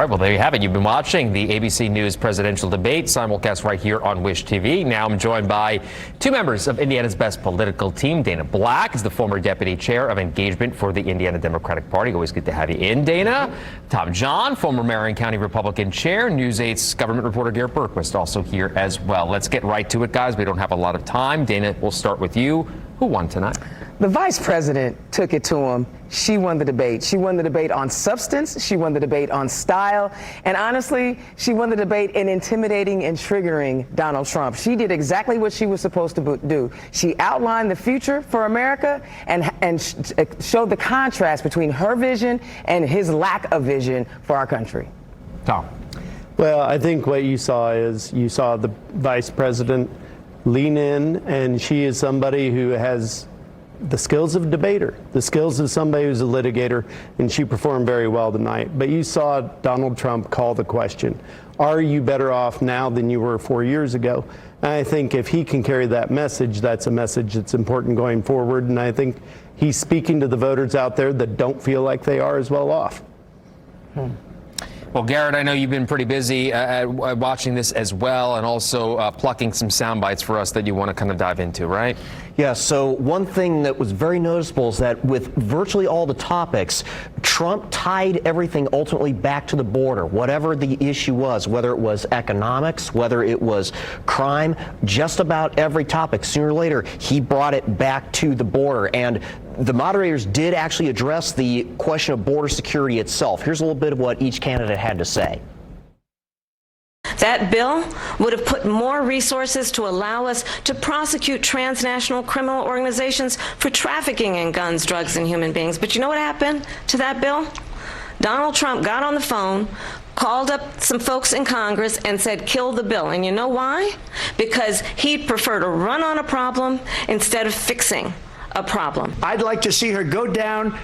right, well, there you have it. You've been watching the ABC News presidential debate simulcast right here on Wish TV. Now I'm joined by two members of Indiana's best political team. Dana Black is the former deputy chair of engagement for the Indiana Democratic Party. Always good to have you in, Dana. Tom John, former Marion County Republican chair. News 8's government reporter Garrett Berquist also here as well. Let's get right to it, guys. We don't have a lot of time. Dana, we'll start with you. Who won tonight? The vice president took it to him. She won the debate. She won the debate on substance. She won the debate on style. And honestly, she won the debate in intimidating and triggering Donald Trump. She did exactly what she was supposed to do. She outlined the future for America and showed the contrast between her vision and his lack of vision for our country. Tom. Well, I think what you saw is you saw the vice president lean in, and she is somebody who has the skills of a debater, the skills of somebody who's a litigator, and she performed very well tonight. But you saw Donald Trump call the question, are you better off now than you were 4 years ago? And I think if he can carry that message, that's a message that's important going forward. And I think he's speaking to the voters out there that don't feel like they are as well off. Well, Garrett, I know you've been pretty busy watching this as well, and also plucking some sound bites for us that you want to kind of dive into, right? Yeah, so one thing that was very noticeable is that with virtually all the topics, Trump tied everything ultimately back to the border, whatever the issue was, whether it was economics, whether it was crime, just about every topic. Sooner or later, he brought it back to the border. And the moderators did actually address the question of border security itself. Here's a little bit of what each candidate had to say. That bill would have put more resources to allow us to prosecute transnational criminal organizations for trafficking in guns, drugs, and human beings. But you know what happened to that bill? Donald Trump got on the phone, called up some folks in Congress and said, kill the bill. And you know why? Because he'd prefer to run on a problem instead of fixing a problem. I'd like to see her go down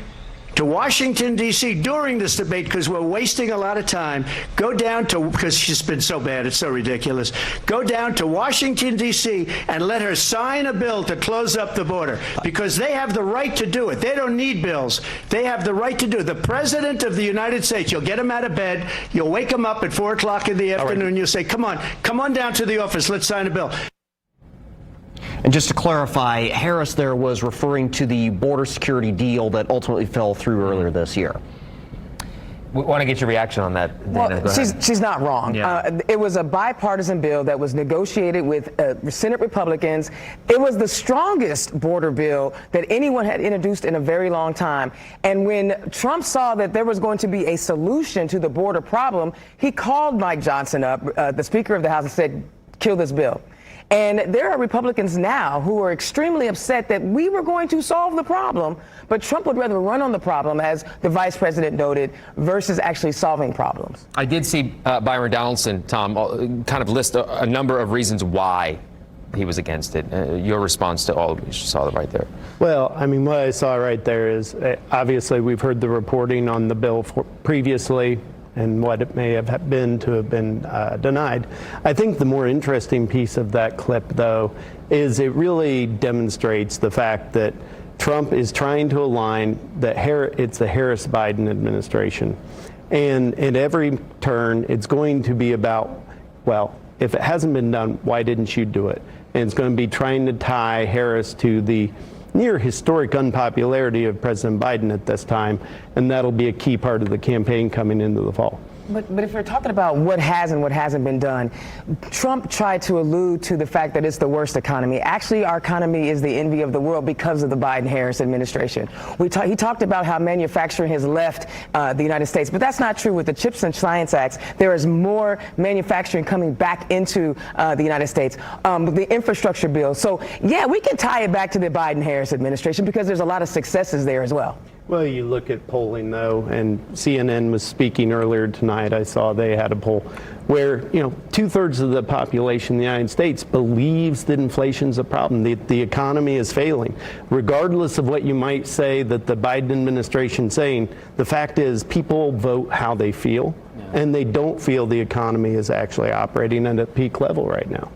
to Washington, D.C. during this debate, because we're wasting a lot of time. Go down to, because she's been so bad, it's so ridiculous. Go down to Washington, D.C. and let her sign a bill to close up the border, because they have the right to do it. They don't need bills. They have the right to do it. The President of the United States, you'll get him out of bed, you'll wake him up at 4 o'clock in the afternoon, you'll say, come on down to the office, let's sign a bill. And just to clarify, Harris there was referring to the border security deal that ultimately fell through earlier this year. We want to get your reaction on that, Dana. Well, she's not wrong. Yeah. It was a bipartisan bill that was negotiated with Senate Republicans. It was the strongest border bill that anyone had introduced in a very long time. And when Trump saw that there was going to be a solution to the border problem, he called Mike Johnson up, the Speaker of the House, and said, kill this bill. And there are Republicans now who are extremely upset that we were going to solve the problem, but Trump would rather run on the problem, as the vice president noted, versus actually solving problems. I did see Byron Donaldson, Tom, kind of list a number of reasons why he was against it. Your response to all of it, you saw it right there. Well, I mean, what I saw right there is obviously we've heard the reporting on the bill previously and what it may have been to have been denied. I think the more interesting piece of that clip, though, is it really demonstrates the fact that Trump is trying to align that it's the Harris-Biden administration. And at every turn, it's going to be about, well, if it hasn't been done, why didn't you do it? And it's going to be trying to tie Harris to the near historic unpopularity of President Biden at this time, and that'll be a key part of the campaign coming into the fall. But if we're talking about what has and what hasn't been done, Trump tried to allude to the fact that it's the worst economy. Actually, our economy is the envy of the world because of the Biden-Harris administration. He talked about how manufacturing has left the United States, but that's not true. With the Chips and Science Acts, there is more manufacturing coming back into the United States. The infrastructure bill. So, yeah, we can tie it back to the Biden-Harris administration because there's a lot of successes there as well. Well, you look at polling, though, and CNN was speaking earlier tonight. I saw they had a poll where, 2/3 of the population in the United States believes that inflation's a problem, the economy is failing. Regardless of what you might say that the Biden administration's saying, the fact is people vote how they feel, and they don't feel the economy is actually operating at a peak level right now.